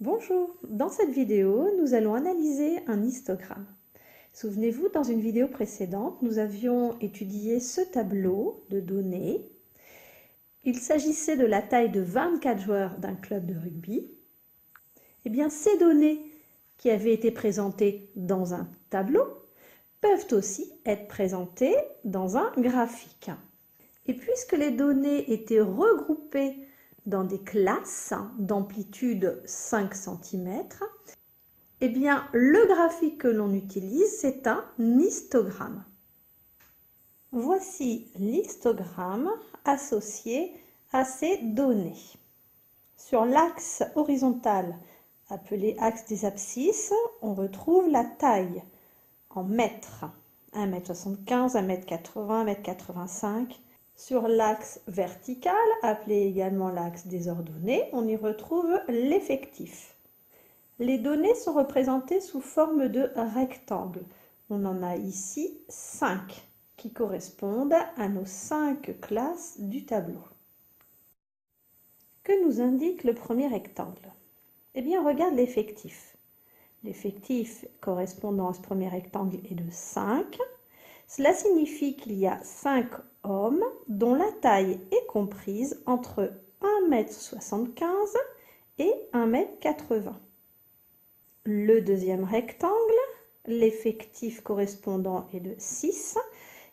Bonjour, dans cette vidéo, nous allons analyser un histogramme. Souvenez-vous, dans une vidéo précédente, nous avions étudié ce tableau de données. Il s'agissait de la taille de 24 joueurs d'un club de rugby. Eh bien, ces données qui avaient été présentées dans un tableau peuvent aussi être présentées dans un graphique. Et puisque les données étaient regroupées dans des classes d'amplitude 5 cm, eh bien, le graphique que l'on utilise, c'est un histogramme. Voici l'histogramme associé à ces données. Sur l'axe horizontal, appelé axe des abscisses, on retrouve la taille en mètres. 1,75 m, 1,80 m, 1,85 m. Sur l'axe vertical, appelé également l'axe des ordonnées, on y retrouve l'effectif. Les données sont représentées sous forme de rectangles. On en a ici 5 qui correspondent à nos 5 classes du tableau. Que nous indique le premier rectangle? Eh bien, on regarde l'effectif. L'effectif correspondant à ce premier rectangle est de 5. Cela signifie qu'il y a 5 hommes dont la taille est comprise entre 1,75 m et 1,80 m. Le deuxième rectangle, l'effectif correspondant est de 6.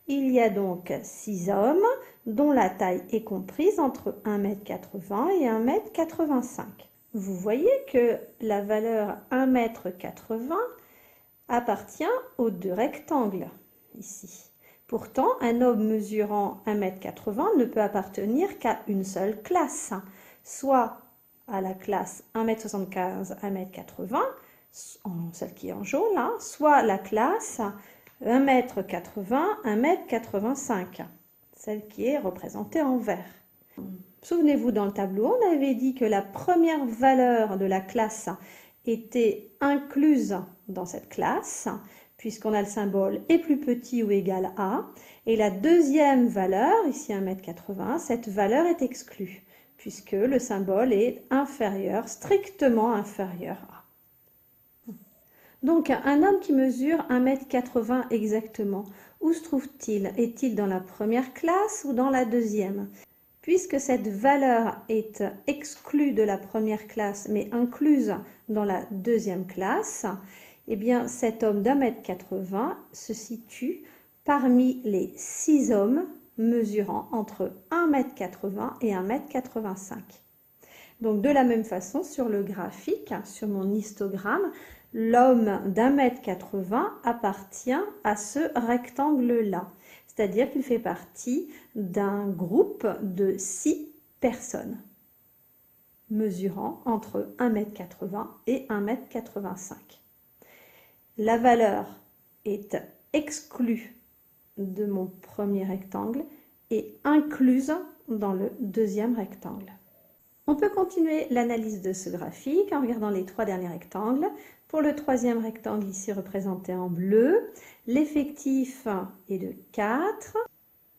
Il y a donc 6 hommes dont la taille est comprise entre 1,80 m et 1,85 m. Vous voyez que la valeur 1,80 m appartient aux deux rectangles ici. Pourtant, un homme mesurant 1,80 m ne peut appartenir qu'à une seule classe, soit à la classe 1,75 m, 1,80 m, celle qui est en jaune, soit la classe 1,80 m, 1,85 m, celle qui est représentée en vert. Souvenez-vous, dans le tableau, on avait dit que la première valeur de la classe était incluse dans cette classe, puisqu'on a le symbole est plus petit ou égal à, et la deuxième valeur, ici 1,80 m, cette valeur est exclue, puisque le symbole est inférieur, strictement inférieur à. Donc, un homme qui mesure 1,80 m exactement, où se trouve-t-il? Est-il dans la première classe ou dans la deuxième? Puisque cette valeur est exclue de la première classe, mais incluse dans la deuxième classe, eh bien, cet homme d'1,80 m se situe parmi les 6 hommes mesurant entre 1,80 m et 1,85 m. Donc, de la même façon, sur le graphique, sur mon histogramme, l'homme d'1,80 m appartient à ce rectangle-là. C'est-à-dire qu'il fait partie d'un groupe de 6 personnes mesurant entre 1,80 m et 1,85 m. La valeur est exclue de mon premier rectangle et incluse dans le deuxième rectangle. On peut continuer l'analyse de ce graphique en regardant les 3 derniers rectangles. Pour le troisième rectangle, ici représenté en bleu, l'effectif est de 4.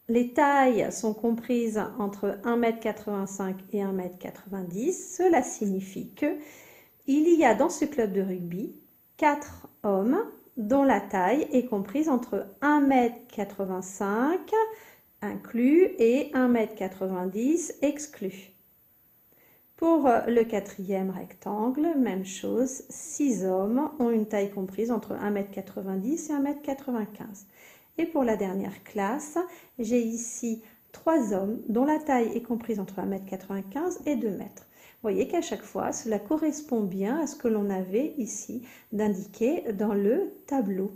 Les tailles sont comprises entre 1,85 m et 1,90 m. Cela signifie qu'il y a dans ce club de rugby 4 hommes dont la taille est comprise entre 1,85 m inclus et 1,90 m exclus. Pour le quatrième rectangle, même chose, 6 hommes ont une taille comprise entre 1,90 m et 1,95 m. Et pour la dernière classe, j'ai ici 3 hommes dont la taille est comprise entre 1,95 m et 2 m. Vous voyez qu'à chaque fois, cela correspond bien à ce que l'on avait ici d'indiquer dans le tableau.